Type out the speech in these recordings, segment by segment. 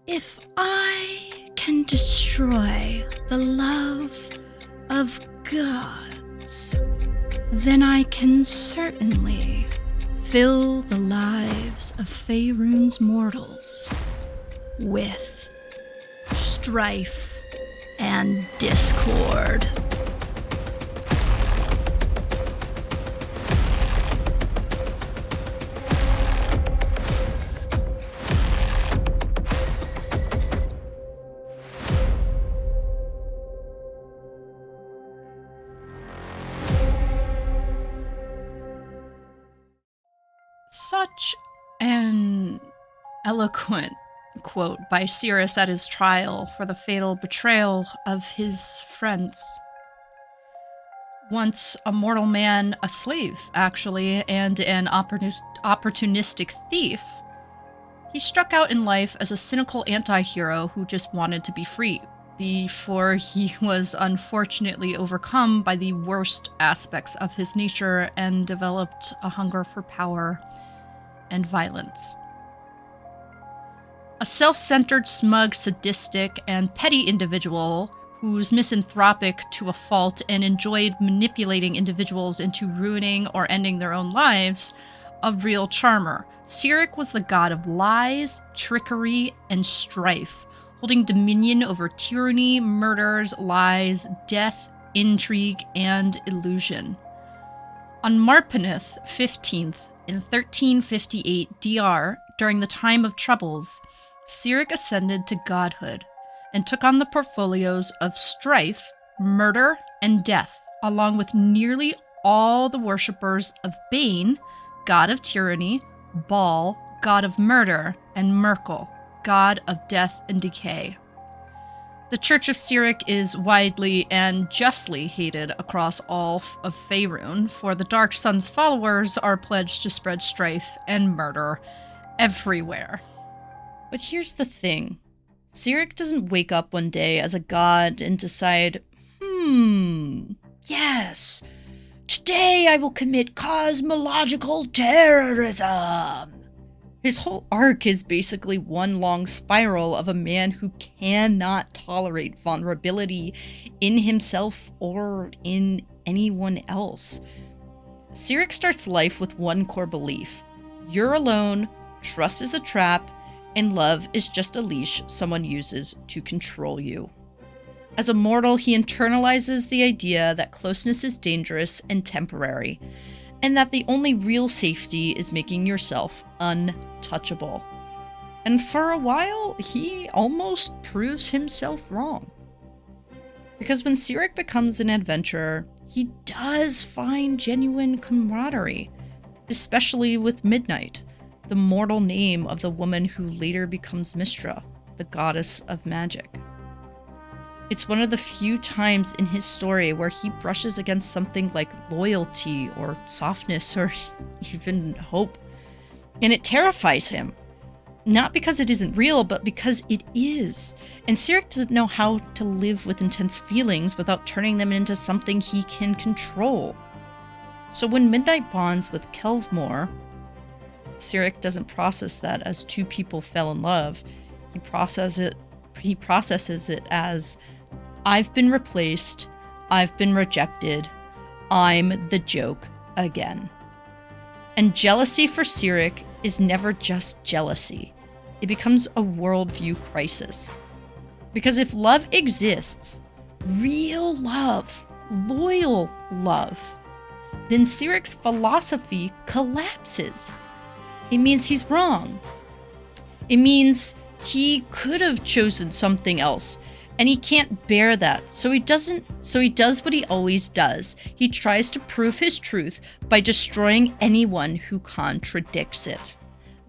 If I can destroy the love of gods, then I can certainly fill the lives of Faerun's mortals with strife and discord. Such an eloquent quote by Cyric at his trial for the fatal betrayal of his friends. Once a mortal man, a slave, actually, and an opportunistic thief, he struck out in life as a cynical anti-hero who just wanted to be free, before he was unfortunately overcome by the worst aspects of his nature and developed a hunger for power and violence. A self-centered, smug, sadistic, and petty individual who's misanthropic to a fault and enjoyed manipulating individuals into ruining or ending their own lives, a real charmer. Cyric was the god of lies, trickery, and strife, holding dominion over tyranny, murders, lies, death, intrigue, and illusion. On Marpaneth 15th, in 1358 DR, during the time of troubles, Cyric ascended to godhood and took on the portfolios of strife, murder, and death, along with nearly all the worshippers of Bane, god of tyranny, Baal, god of murder, and Merkel, god of death and decay. The Church of Cyric is widely and justly hated across all of Faerun, for the Dark Sun's followers are pledged to spread strife and murder everywhere. But here's the thing. Cyric doesn't wake up one day as a god and decide, yes, today I will commit cosmological terrorism. His whole arc is basically one long spiral of a man who cannot tolerate vulnerability in himself or in anyone else. Cyric starts life with one core belief: you're alone, trust is a trap, and love is just a leash someone uses to control you. As a mortal, he internalizes the idea that closeness is dangerous and temporary, and that the only real safety is making yourself untouchable. And for a while, he almost proves himself wrong. Because when Cyric becomes an adventurer, he does find genuine camaraderie, especially with Midnight, the mortal name of the woman who later becomes Mystra, the goddess of magic. It's one of the few times in his story where he brushes against something like loyalty or softness or even hope. And it terrifies him. Not because it isn't real, but because it is. And Cyric doesn't know how to live with intense feelings without turning them into something he can control. So when Midnight bonds with Kelvmore, Cyric doesn't process that as two people fell in love. He processes it as, I've been replaced, I've been rejected, I'm the joke again. And jealousy for Cyric is never just jealousy. It becomes a worldview crisis. Because if love exists, real love, loyal love, then Cyric's philosophy collapses. It means he's wrong. It means he could have chosen something else, and he can't bear that. So he does what he always does. He tries to prove his truth by destroying anyone who contradicts it.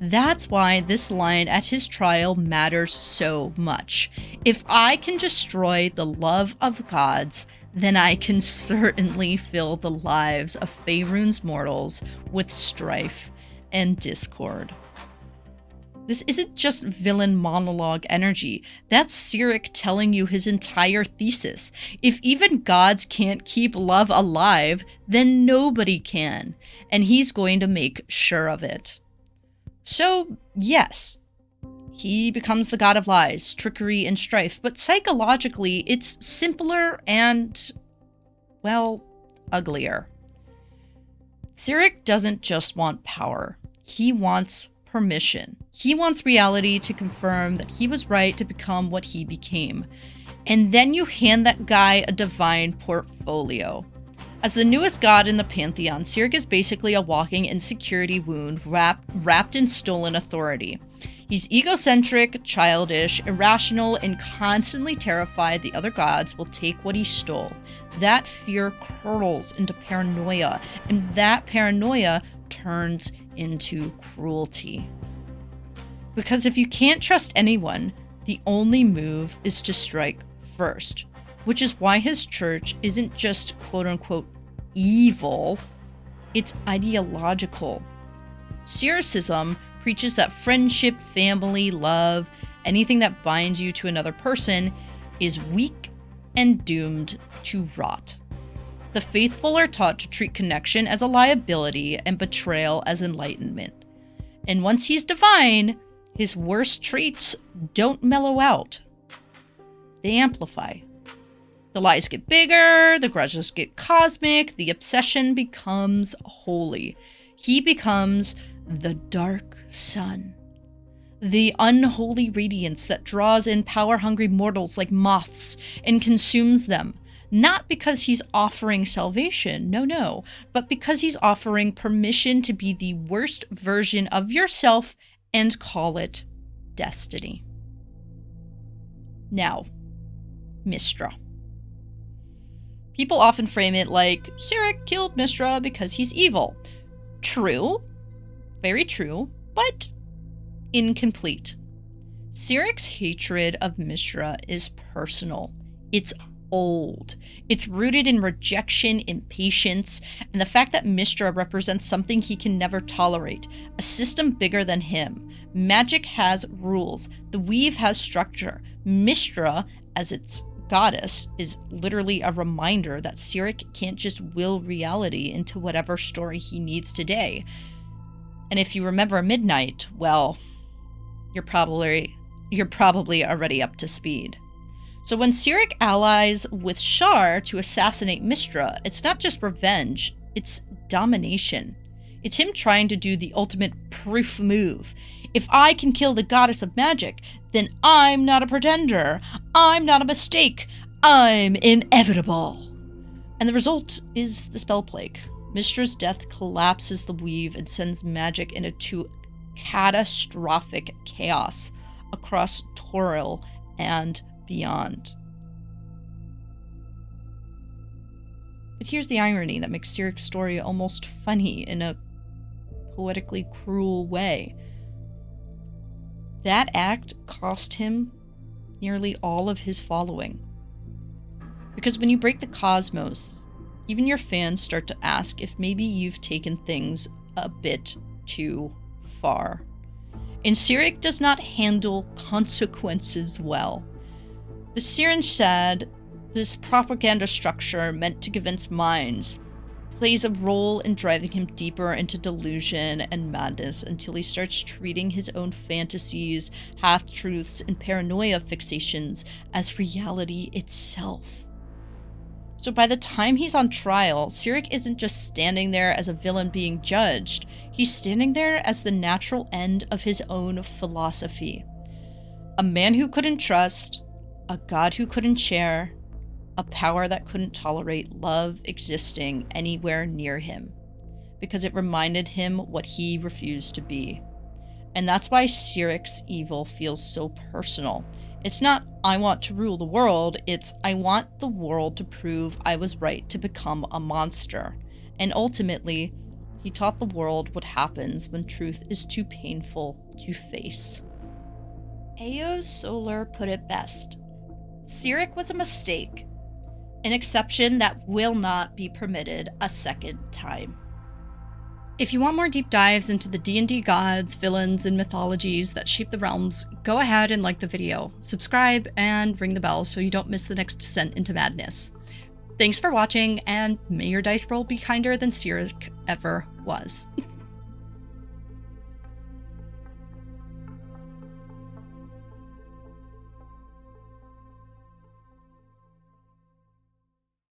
That's why this line at his trial matters so much. If I can destroy the love of gods, then I can certainly fill the lives of Faerun's mortals with strife and discord. This isn't just villain monologue energy. That's Cyric telling you his entire thesis. If even gods can't keep love alive, then nobody can. And he's going to make sure of it. So, yes, He becomes the god of lies, trickery, and strife, but psychologically, it's simpler and, well, uglier. Cyric doesn't just want power. He wants permission. He wants reality to confirm that he was right to become what he became. And then you hand that guy a divine portfolio. As the newest god in the pantheon, Cyric is basically a walking insecurity wound wrapped in stolen authority. He's egocentric, childish, irrational, and constantly terrified the other gods will take what he stole. That fear curdles into paranoia, and that paranoia turns into cruelty. Because if you can't trust anyone, the only move is to strike first, which is why his church isn't just quote-unquote evil, it's ideological. Cyricism preaches that friendship, family, love, anything that binds you to another person is weak and doomed to rot. The faithful are taught to treat connection as a liability and betrayal as enlightenment. And once he's divine, his worst traits don't mellow out. They amplify. The lies get bigger, the grudges get cosmic, the obsession becomes holy. He becomes the dark sun, the unholy radiance that draws in power-hungry mortals like moths and consumes them. Not because he's offering salvation, no, but because he's offering permission to be the worst version of yourself and call it destiny. Now, Mystra. People often frame it like, Cyric killed Mystra because he's evil. True, very true, but incomplete. Cyric's hatred of Mystra is personal. It's old. It's rooted in rejection, impatience, and the fact that Mystra represents something he can never tolerate, a system bigger than him. Magic has rules. The weave has structure. Mystra, as its goddess, is literally a reminder that Cyric can't just will reality into whatever story he needs today. And if you remember Midnight, well, you're probably already up to speed. So when Cyric allies with Shar to assassinate Mystra, it's not just revenge, it's domination. It's him trying to do the ultimate proof move. If I can kill the goddess of magic, then I'm not a pretender. I'm not a mistake. I'm inevitable. And the result is the spell plague. Mystra's death collapses the weave and sends magic into catastrophic chaos across Toril and beyond. But here's the irony that makes Cyric's story almost funny in a poetically cruel way. That act cost him nearly all of his following. Because when you break the cosmos, even your fans start to ask if maybe you've taken things a bit too far. And Cyric does not handle consequences well. The Syringe said this propaganda structure meant to convince minds plays a role in driving him deeper into delusion and madness until he starts treating his own fantasies, half-truths, and paranoia fixations as reality itself. So by the time he's on trial, Cyric isn't just standing there as a villain being judged, he's standing there as the natural end of his own philosophy. A man who couldn't trust, a god who couldn't share, a power that couldn't tolerate love existing anywhere near him, because it reminded him what he refused to be. And that's why Cyric's evil feels so personal. It's not, I want to rule the world, it's, I want the world to prove I was right to become a monster. And ultimately, he taught the world what happens when truth is too painful to face. Eos Solar put it best. Cyric was a mistake, an exception that will not be permitted a second time. If you want more deep dives into the D&D gods, villains, and mythologies that shape the realms, go ahead and like the video, subscribe, and ring the bell so you don't miss the next descent into madness. Thanks for watching, and may your dice roll be kinder than Cyric ever was.